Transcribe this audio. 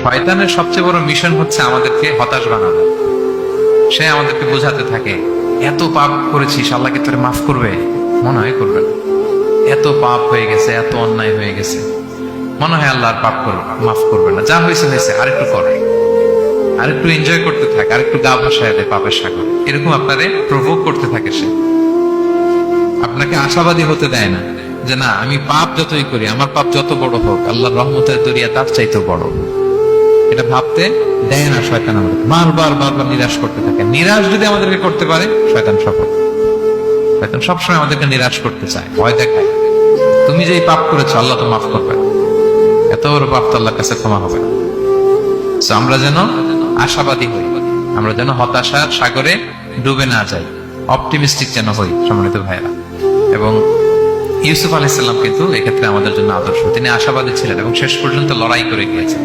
শয়তানের সবচেয়ে বড় মিশন হচ্ছে আমাদেরকে হতাশ বানানো। সে আমাদেরকে বোঝাতে থাকে এত পাপ করেছিস, আল্লাহ কি তোরে মাফ করবে? মনে হয় করবে না। এত পাপ হয়ে গেছে, এত অন্যায় হয়ে গেছে, মনে হয় আল্লাহ আর পাপ করবে, মাফ করবে না। যা হয়েছে হয়েছে, আরেকটু কর, আরেকটু এনজয় করতে থাক, আরেকটু গা ভাসায় দেয় পাপের সাগর। এরকম আপনারে প্রভোগ করতে থাকে সে, আপনাকে আশাবাদী হতে দেয় না যে না, আমি পাপ যতই করি, আমার পাপ যত বড় হোক, আল্লাহর রহমতের দরিয়া তার চাইতে বড়। এটা ভাবতে দেয় না শয়তান আমাদের, বারবার বারবার নিরাশ করতে থাকে। নিরাশ যদি আমাদেরকে করতে পারে, শয়তান সফল। শয়তান সবসময় আমাদেরকে নিরাশ করতে চায়, ভয় দেখায়। তুমি যে এই পাপ করেছো, আল্লাহ তো মাফ করবে না, এত বড় পাপ তো আল্লাহর কাছে ক্ষমা হবে না। আমরা যেন আশাবাদী হই, আমরা যেন হতাশার সাগরে ডুবে না যাই, অপটিমিস্টিক যেন হই সম্মানিত ভাইয়েরা। এবং ইউসুফ আলাইহিস সালাম কিন্তু এক্ষেত্রে আমাদের জন্য আদর্শ। তিনি আশাবাদী ছিলেন এবং শেষ পর্যন্ত লড়াই করে গিয়েছেন।